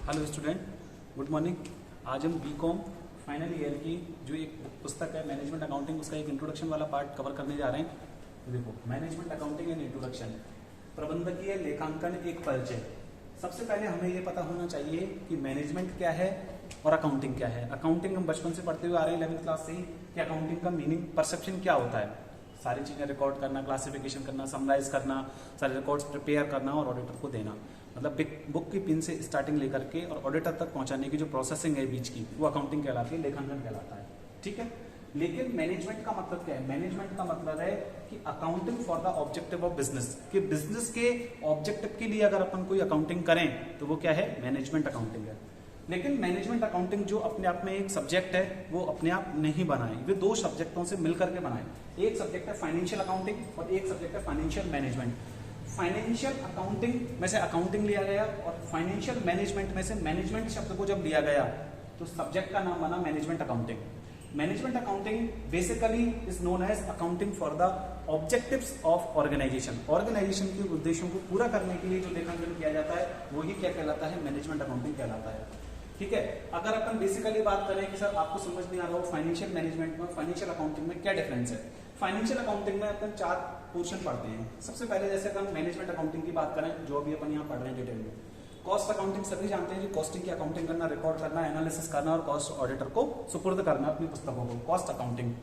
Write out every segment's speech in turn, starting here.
Hello student, good morning. आज हम BCom final year की जो एक पुस्तक है मैनेजमेंट अकाउंटिंग, उसका एक इंट्रोडक्शन वाला पार्ट कवर करने जा रहे हैं। देखो, मैनेजमेंट अकाउंटिंग एंड इंट्रोडक्शन, प्रबंधकीय लेखांकन एक परिचय। सबसे पहले हमें ये पता होना चाहिए कि मैनेजमेंट क्या है और अकाउंटिंग क्या है। अकाउंटिंग हम बचपन से पढ़ते हुए आ रहे हैं 11वीं क्लास से ही कि अकाउंटिंग का मीनिंग परसेप्शन क्या होता है। सारी चीजें रिकॉर्ड करना, क्लासिफिकेशन करना, समराइज करना, सारे रिकॉर्ड्स प्रिपेयर करना और ऑडिटर को देना। मतलब बुक की पिन से स्टार्टिंग लेकर के और ऑडिटर तक पहुंचाने की जो प्रोसेसिंग है बीच की, वो अकाउंटिंग कहलाती है, लेखांकन कहलाता है। ठीक है, लेकिन मैनेजमेंट का मतलब क्या है? मैनेजमेंट का मतलब है कि accounting for the objective of business, कि बिजनेस के ऑब्जेक्टिव के लिए अगर अपन कोई अकाउंटिंग करें तो वो क्या है? मैनेजमेंट अकाउंटिंग है। लेकिन मैनेजमेंट अकाउंटिंग जो अपने आप में एक सब्जेक्ट है, वो अपने आप नहीं बनाए, वे दो सब्जेक्टों से मिलकर के बनाए। एक सब्जेक्ट है फाइनेंशियल अकाउंटिंग और एक सब्जेक्ट है फाइनेंशियल मैनेजमेंट। फाइनेंशियल अकाउंटिंग में से अकाउंटिंग लिया गया और फाइनेंशियल मैनेजमेंट में से मैनेजमेंट शब्द को जब लिया गया तो सब्जेक्ट का नाम बना management accounting. Management accounting basically is known as accounting for the objectives of organisation. Organisation के उद्देश्यों को पूरा करने के लिए जो लेखांकन किया जाता है वही क्या कहलाता है? मैनेजमेंट अकाउंटिंग कहलाता है। ठीक है, अगर अपन बेसिकली बात करें कि सर आपको समझ नहीं आ रहा हो फाइनेंशियल मैनेजमेंट में फाइनेंशियल अकाउंटिंग में क्या डिफरेंस है। फाइनेंशियल अकाउंटिंग में अपन 4 पोर्शन पढ़ते हैं। सबसे पहले जैसे हम मैनेजमेंट अकाउंटिंग की बात करें, जो अभी अपन यहाँ पढ़ रहे हैं डिटेल में। कॉस्ट अकाउंटिंग सभी जानते हैं, जो कॉस्टिंग की अकाउंटिंग करना, रिकॉर्ड करना, एनालिसिस करना और कॉस्ट ऑडिटर को सुपुर्द करना अपनी पुस्तकों को, कॉस्ट अकाउंटिंग।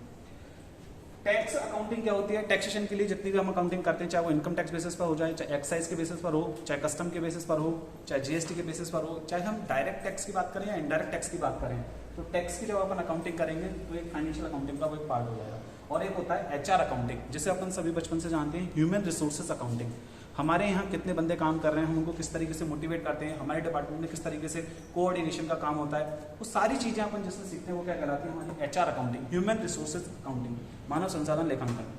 टैक्स अकाउंटिंग क्या होती है? टैक्सेशन के लिए जितनी भी हम अकाउंटिंग करते हैं, चाहे वो इनकम टैक्स बेसिस पर हो जाए, चाहे एक्साइज के बेसिस पर हो, चाहे कस्टम के बेसिस पर हो, चाहे जीएसटी के बेसिस पर हो, चाहे हम डायरेक्ट टैक्स की बात करें या इनडायरेक्ट टैक्स की बात करें, तो टैक्स की जब अपन अकाउंटिंग करेंगे तो एक फाइनेंशियल अकाउंटिंग का वो एक पार्ट हो जाएगा। और एक होता है एचआर अकाउंटिंग, जिसे अपन सभी बचपन से जानते हैं, ह्यूमन रिसोर्सेज अकाउंटिंग। हमारे यहाँ कितने बंदे काम कर रहे हैं, हम उनको किस तरीके से मोटिवेट करते हैं, हमारे डिपार्टमेंट में किस तरीके से कोऑर्डिनेशन का काम होता है, वो सारी चीजें अपन जिससे सीखते हैं वो क्या कहलाती है? हमारी HR accounting, human resources accounting, मानव संसाधन लेखांकन।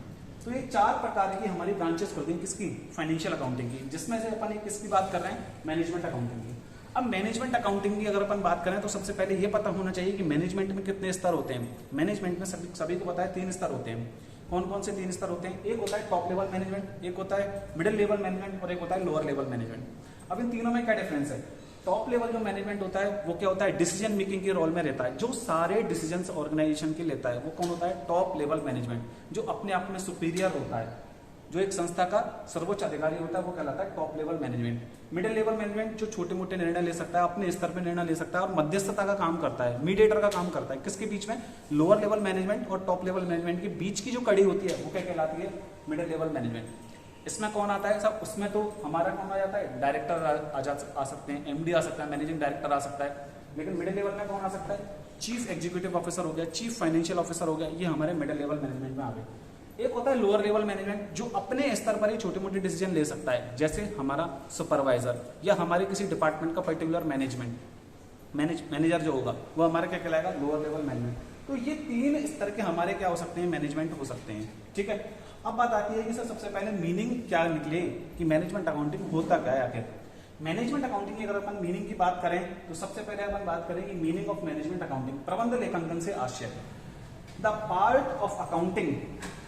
तो ये 4 प्रकार की हमारी ब्रांचेस खुलती हैं किसकी? फाइनेंशियल अकाउंटिंग की, जिसमें से अपन किसकी बात कर रहे हैं? मैनेजमेंट अकाउंटिंग की। अब मैनेजमेंट अकाउंटिंग की अगर अपन बात करें तो सबसे पहले ये पता होना चाहिए कि मैनेजमेंट में कितने स्तर होते हैं। मैनेजमेंट में सभी को पता है 3 स्तर होते हैं। कौन कौन से 3 स्तर होते हैं? एक होता है टॉप लेवल मैनेजमेंट, एक होता है मिडिल लेवल मैनेजमेंट और एक होता है लोअर लेवल मैनेजमेंट। अब इन तीनों में क्या डिफरेंस है? टॉप लेवल जो मैनेजमेंट होता है वो क्या होता है? डिसीजन मेकिंग के रोल में रहता है, जो सारे डिसीजंस ऑर्गेनाइजेशन के लेता है, वो कौन होता है? टॉप लेवल मैनेजमेंट, जो अपने आप में सुपीरियर होता है, जो एक संस्था का सर्वोच्च अधिकारी होता है, वो कहलाता है top level management. Middle level management जो छोटे मोटे निर्णय ले सकता है, अपने स्तर पे निर्णय ले सकता है और मध्यस्थता का काम करता है, मीडिएटर का काम करता है। किसके बीच में? लोअर लेवल मैनेजमेंट और टॉप लेवल मैनेजमेंट के बीच की जो कड़ी होती है वो क्या कहलाती है? Middle level management. इसमें कौन आता है सब? उसमें तो हमारा कौन आ जाता है? डायरेक्टर आ सकते हैं, एमडी आ सकता है, मैनेजिंग डायरेक्टर आ सकता है। लेकिन मिडिल लेवल में कौन आ सकता है? चीफ एग्जीक्यूटिव ऑफिसर हो गया, चीफ फाइनेंशियल ऑफिसर हो गया, ये हमारे मिडिल लेवल मैनेजमेंट में आ गए। एक होता है लोअर लेवल मैनेजमेंट, जो अपने स्तर पर ही छोटे मोटे डिसीजन ले सकता है, जैसे हमारा सुपरवाइजर या हमारे किसी डिपार्टमेंट का पर्टिकुलर मैनेजर जो होगा वो हमारा क्या कहलाएगा? Lower level management. तो ये 3 स्तर के हमारे क्या हो सकते हैं? मैनेजमेंट हो सकते हैं। ठीक है, अब बात आती है कि सर सबसे पहले मीनिंग क्या निकले कि मैनेजमेंट अकाउंटिंग होता क्या है आखिर। मैनेजमेंट अकाउंटिंग की अगर अपन मीनिंग की बात करें तो सबसे पहले अपन बात करें कि मीनिंग ऑफ मैनेजमेंट अकाउंटिंग, प्रबंध लेखांकन से आशय। द पार्ट ऑफ अकाउंटिंग,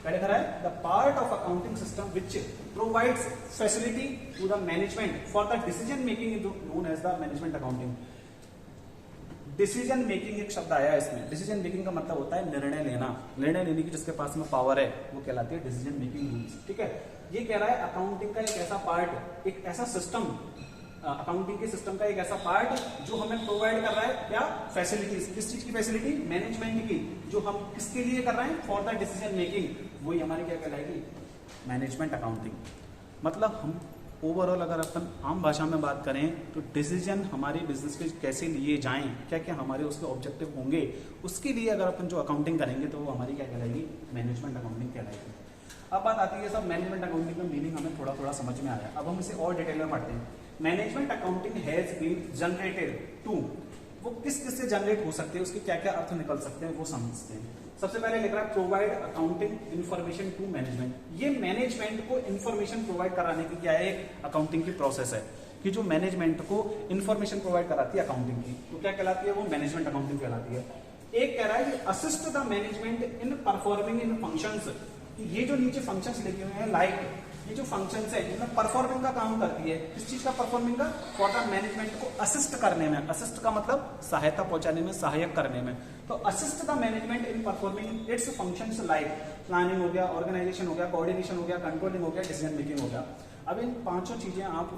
पहले खड़ा है, the part of accounting system which provides facility to the management for the decision making is known as the management accounting. Decision making एक शब्द आया इसमें। डिसीजन मेकिंग का मतलब होता है निर्णय लेना, निर्णय लेने की जिसके पास में पावर है वो कहलाती है डिसीजन मेकिंग रूल्स। ठीक है, ये कह रहा है अकाउंटिंग का एक ऐसा पार्ट, एक ऐसा सिस्टम, अकाउंटिंग के सिस्टम का एक ऐसा पार्ट जो हमें प्रोवाइड कर रहा है क्या? फैसिलिटीज। किस चीज की फैसिलिटी? मैनेजमेंट की, जो हम किसके लिए कर रहे हैं? फॉर द डिसीजन मेकिंग, वही हमारी क्या कहलाएगी? Management accounting. मतलब हम ओवरऑल अगर अपन आम भाषा में बात करें तो डिसीजन हमारे बिजनेस के कैसे लिए जाएं, क्या क्या हमारे उसके ऑब्जेक्टिव होंगे, उसके लिए अगर अपन जो अकाउंटिंग करेंगे तो वो हमारी क्या कहलाएगी? मैनेजमेंट अकाउंटिंग कहलाएगी। अब बात आती है सब मैनेजमेंट अकाउंटिंग का मीनिंग हमें थोड़ा थोड़ा समझ में आया, अब हम इसे और डिटेल में पढ़ते हैं। Management accounting has been generated to, वो किस किस से जनरेट हो सकते हैं, उसके क्या क्या अर्थ निकल सकते हैं वो समझते हैं। सबसे पहले लिख रहा है provide accounting information to management. ये मैनेजमेंट को इंफॉर्मेशन प्रोवाइड कराने की क्या है? एक अकाउंटिंग की प्रोसेस है कि जो मैनेजमेंट को इंफॉर्मेशन प्रोवाइड कराती है अकाउंटिंग की, तो क्या कहलाती है? वो मैनेजमेंट अकाउंटिंग कहलाती है। एक कह रहा है कि assist the management in performing in functions, ये जो नीचे फंक्शंस लिखे हुए हैं लाइक ये जो फंक्शंस है इनमें परफॉर्मिंग का काम करती है। किस चीज का परफॉर्मिंग का? फॉर द मैनेजमेंट को असिस्ट करने में। असिस्ट का मतलब सहायता पहुंचाने में, सहायक करने में। तो assist the management in performing it's functions like planning हो गया, ऑर्गेनाइजेशन हो गया, कोऑर्डिनेशन हो गया, कंट्रोलिंग हो गया, डिसीजन मेकिंग हो गया। अब इन पांचों चीजें आप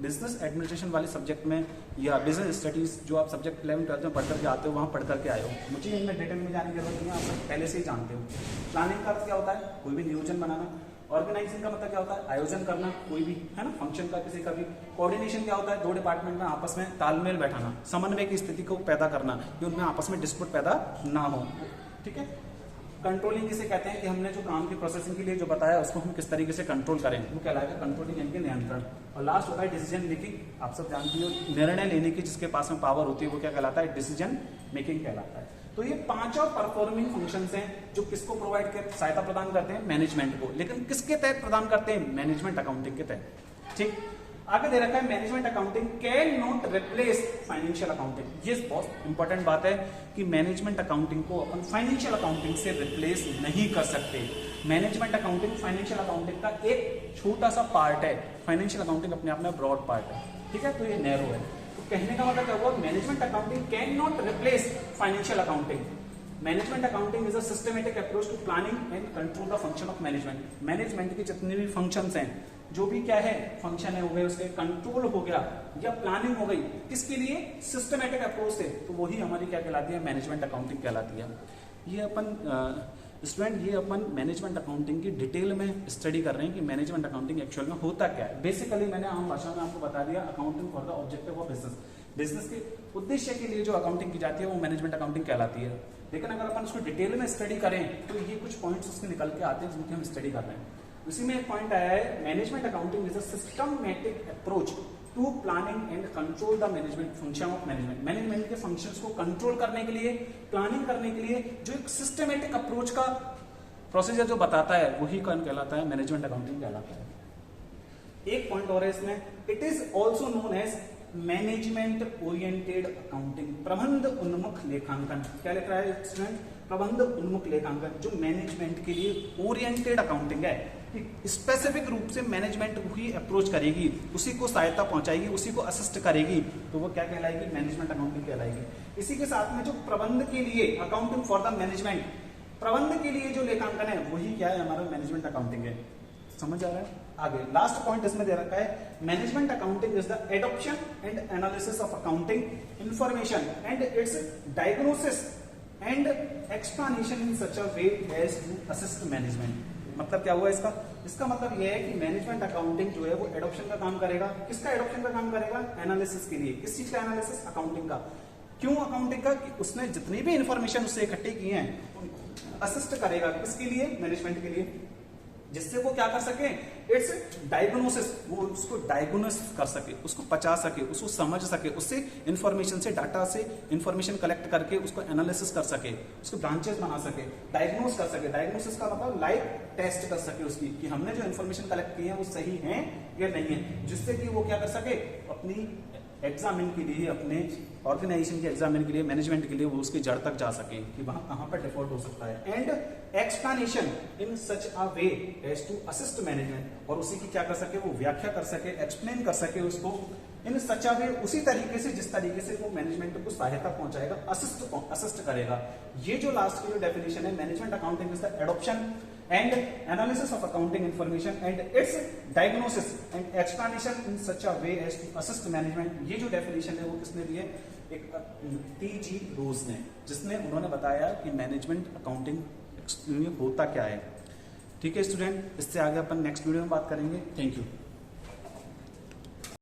बिजनेस एडमिनिस्ट्रेशन वाले सब्जेक्ट में या बिजनेस स्टडीज जो आप सब्जेक्ट 11th-12th में पढ़ करके आते हो वहाँ पढ़ करके आए हो, मुझे इनमें डिटेल में जाने की जरूरत नहीं है, आप सब पहले से ही जानते हो। प्लानिंग का अर्थ क्या होता है? कोई भी नियोजन बनाना। ऑर्गेनाइजिंग का मतलब क्या होता है? आयोजन करना कोई भी, है ना, फंक्शन का, किसी का भी। कोऑर्डिनेशन क्या होता है? दो डिपार्टमेंट में आपस में तालमेल बैठाना, समन्वय की स्थिति को पैदा करना कि उनमें आपस में डिस्प्यूट पैदा ना हो, ठीक है। कंट्रोलिंग किसे कहते हैं कि हमने जो काम की प्रोसेसिंग के लिए जो बताया उसको हम किस तरीके से कंट्रोल करें, वो कहलाएगा कंट्रोलिंग यानी कि नियंत्रण। और लास्ट होता है डिसीजन मेकिंग। आप सब जानती हो निर्णय लेने की जिसके पास में पावर होती है वो क्या कहलाता है? डिसीजन मेकिंग कहलाता है। तो ये पांचों परफॉर्मिंग फंक्शंस हैं जो किसको प्रोवाइड कर सहायता प्रदान करते हैं? मैनेजमेंट को। लेकिन किसके तहत प्रदान करते हैं? मैनेजमेंट अकाउंटिंग के तहत, ठीक। आगे दे रखा है management accounting can not replace financial accounting. ये बहुत इंपॉर्टेंट बात है कि मैनेजमेंट अकाउंटिंग को अपन फाइनेंशियल अकाउंटिंग से रिप्लेस नहीं कर सकते। मैनेजमेंट अकाउंटिंग फाइनेंशियल अकाउंटिंग का एक छोटा सा पार्ट है। फाइनेंशियल अकाउंटिंग अपने आप में ब्रॉड पार्ट है, ठीक है, तो ये नैरो है। तो कहने का मतलब क्या हुआ? Management accounting can not replace financial accounting. Management accounting is a systematic approach to planning and control the function of management. Management के जितने भी फंक्शंस हैं, जो भी क्या है फंक्शन है, हो गए उसके कंट्रोल हो गया या प्लानिंग हो गई, किसके लिए? सिस्टमेटिक अप्रोच से। तो वही हमारी क्या कहलाती है? मैनेजमेंट अकाउंटिंग कहलाती है। ये अपन स्टूडेंट ये अपन मैनेजमेंट अकाउंटिंग की डिटेल में स्टडी कर रहे हैं कि मैनेजमेंट अकाउंटिंग एक्चुअल में होता क्या है। बेसिकली मैंने आम भाषा में आपको बता दिया, accounting for the objective of business. Business के उद्देश्य के लिए जो अकाउंटिंग की जाती है वो मैनेजमेंट अकाउंटिंग कहलाती है। लेकिन अगर अपन उसको डिटेल में स्टडी करें तो ये कुछ पॉइंट्स उसके निकल के आते हैं जिनकी हम स्टडी कर रहे हैं। उसी में एक पॉइंट आया है, management accounting is a systematic approach to planning and control the management function of management. Management के फंक्शंस को कंट्रोल करने के लिए, प्लानिंग करने के लिए जो एक सिस्टमैटिक अप्रोच का प्रोसीजर जो बताता है वही कौन कहलाता है? मैनेजमेंट अकाउंटिंग कहलाता है। एक पॉइंट और है इसमें, it is also known as management oriented accounting. प्रबंध उन्मुख लेखांकन। क्या लिख रहा है स्टूडेंट? प्रबंध उन्मुख लेखांकन, जो मैनेजमेंट के लिए ओरिएंटेड अकाउंटिंग है। स्पेसिफिक रूप से मैनेजमेंट ही अप्रोच करेगी, उसी को सहायता पहुंचाएगी, उसी को असिस्ट करेगी, तो वो क्या कहलाएगी? मैनेजमेंट अकाउंटिंग कहलाएगी। इसी के साथ में जो प्रबंध के लिए अकाउंटिंग फॉर द मैनेजमेंट, प्रबंध के लिए जो लेखांकन है वही क्या है? हमारा मैनेजमेंट अकाउंटिंग है। समझ आ रहा है? आगे लास्ट पॉइंट इसमें दे रखा है, management accounting is the adoption and analysis of accounting information and its diagnosis and explanation in such a way as to assist management. मतलब क्या हुआ इसका? इसका मतलब यह है कि मैनेजमेंट अकाउंटिंग जो है वो एडॉप्शन का काम करेगा। किसका एडॉप्शन का काम करेगा? एनालिसिस के लिए। किस चीज का एनालिसिस? अकाउंटिंग का। क्यों अकाउंटिंग का? कि उसने जितनी भी इंफॉर्मेशन उससे इकट्ठी की है असिस्ट करेगा। किसके लिए? मैनेजमेंट के लिए, जिससे वो क्या कर सके? इट्स डायग्नोसिस, वो उसको डायग्नोस कर सके, उसको पचा सके, उसको समझ सके, उससे इंफॉर्मेशन से, डाटा से इंफॉर्मेशन कलेक्ट करके उसको एनालिसिस कर सके, उसको ब्रांचेस बना सके, डायग्नोस कर सके। डायग्नोसिस का मतलब लाइव टेस्ट कर सके उसकी, कि हमने जो इंफॉर्मेशन कलेक्ट की है वो सही है या नहीं है, जिससे कि वो क्या कर सके? अपनी एग्जामिन के लिए, अपने ऑर्गेनाइजेशन के एग्जामिन के लिए, मैनेजमेंट के लिए वो उसकी जड़ तक जा सके कि वहां कहां पर डिफॉल्ट हो सकता है। And explanation in such a way as to assist management, और उसी की क्या कर सके? वो व्याख्या कर सके, एक्सप्लेन कर सके उसको इन सच अ वे, उसी तरीके से जिस तरीके से वो मैनेजमेंट को सहायता पहुंचाएगा, असिस्ट करेगा। ये जो लास्ट की जो डेफिनेशन है, management accounting is the adoption and analysis of accounting information and its diagnosis and explanation in such a way as to assist management। ये जो डेफिनेशन है वो किसने दी है? एक टी.जी. रोज ने, जिसने उन्होंने बताया कि मैनेजमेंट अकाउंटिंग होता क्या है। ठीक है स्टूडेंट, इससे आगे अपन नेक्स्ट वीडियो में बात करेंगे। Thank you.